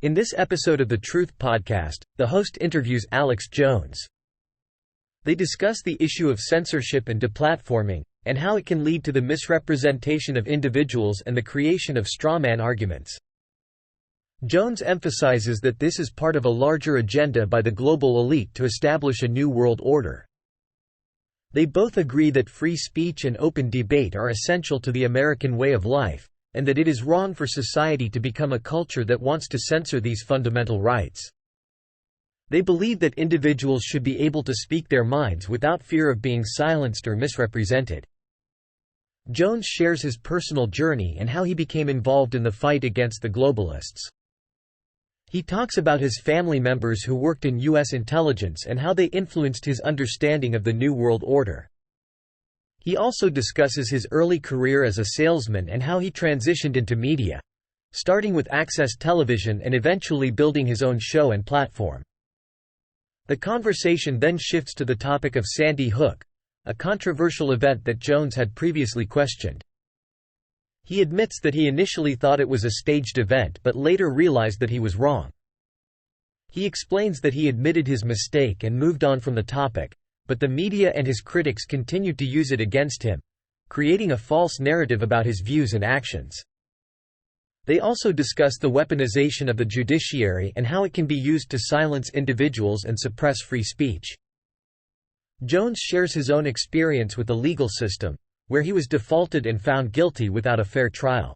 In this episode of the Truth Podcast, the host interviews Alex Jones. They discuss the issue of censorship and deplatforming, and how it can lead to the misrepresentation of individuals and the creation of strawman arguments. Jones emphasizes that this is part of a larger agenda by the global elite to establish a new world order. They both agree that free speech and open debate are essential to the American way of life, and that it is wrong for society to become a culture that wants to censor these fundamental rights. They believe that individuals should be able to speak their minds without fear of being silenced or misrepresented. Jones shares his personal journey and how he became involved in the fight against the globalists. He talks about his family members who worked in U.S. intelligence and how they influenced his understanding of the New World Order. He also discusses his early career as a salesman and how he transitioned into media, starting with Access Television and eventually building his own show and platform. The conversation then shifts to the topic of Sandy Hook, a controversial event that Jones had previously questioned. He admits that he initially thought it was a staged event but later realized that he was wrong. He explains that he admitted his mistake and moved on from the topic, but the media and his critics continued to use it against him, creating a false narrative about his views and actions. They also discuss the weaponization of the judiciary and how it can be used to silence individuals and suppress free speech. Jones shares his own experience with the legal system, where he was defaulted and found guilty without a fair trial.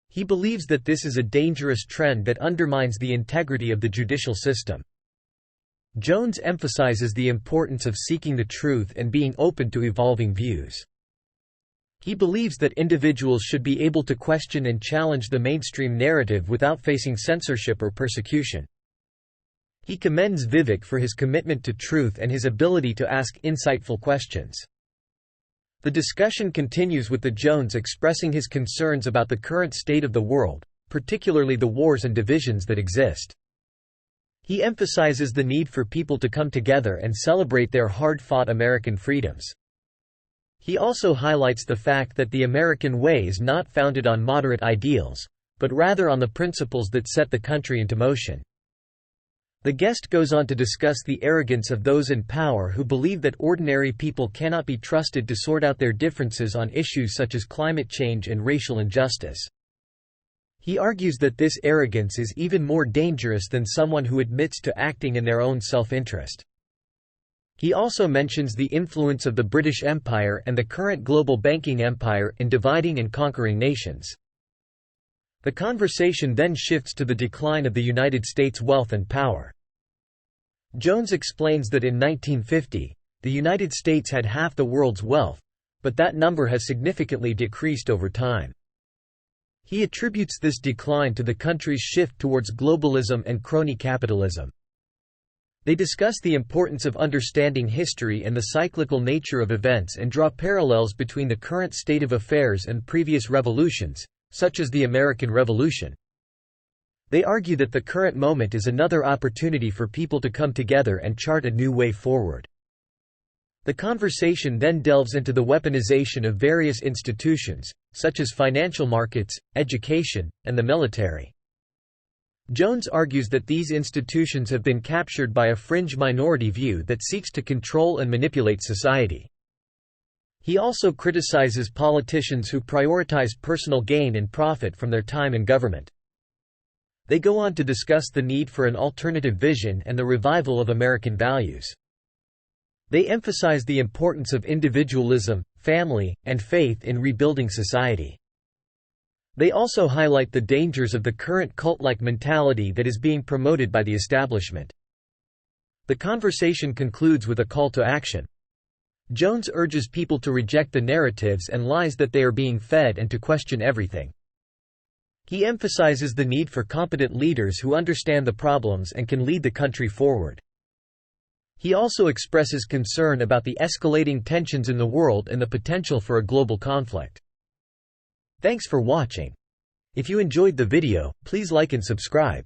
He believes that this is a dangerous trend that undermines the integrity of the judicial system. Jones emphasizes the importance of seeking the truth and being open to evolving views. He believes that individuals should be able to question and challenge the mainstream narrative without facing censorship or persecution. He commends Vivek for his commitment to truth and his ability to ask insightful questions. The discussion continues with the Jones expressing his concerns about the current state of the world, particularly the wars and divisions that exist. He emphasizes the need for people to come together and celebrate their hard-fought American freedoms. He also highlights the fact that the American way is not founded on moderate ideals, but rather on the principles that set the country into motion. The guest goes on to discuss the arrogance of those in power who believe that ordinary people cannot be trusted to sort out their differences on issues such as climate change and racial injustice. He argues that this arrogance is even more dangerous than someone who admits to acting in their own self-interest. He also mentions the influence of the British Empire and the current global banking empire in dividing and conquering nations. The conversation then shifts to the decline of the United States' wealth and power. Jones explains that in 1950, the United States had half the world's wealth, but that number has significantly decreased over time. He attributes this decline to the country's shift towards globalism and crony capitalism. They discuss the importance of understanding history and the cyclical nature of events and draw parallels between the current state of affairs and previous revolutions, such as the American Revolution. They argue that the current moment is another opportunity for people to come together and chart a new way forward. The conversation then delves into the weaponization of various institutions, such as financial markets, education, and the military. Jones argues that these institutions have been captured by a fringe minority view that seeks to control and manipulate society. He also criticizes politicians who prioritize personal gain and profit from their time in government. They go on to discuss the need for an alternative vision and the revival of American values. They emphasize the importance of individualism, family, and faith in rebuilding society. They also highlight the dangers of the current cult-like mentality that is being promoted by the establishment. The conversation concludes with a call to action. Jones urges people to reject the narratives and lies that they are being fed and to question everything. He emphasizes the need for competent leaders who understand the problems and can lead the country forward. He also expresses concern about the escalating tensions in the world and the potential for a global conflict. Thanks for watching. If you enjoyed the video, please like and subscribe.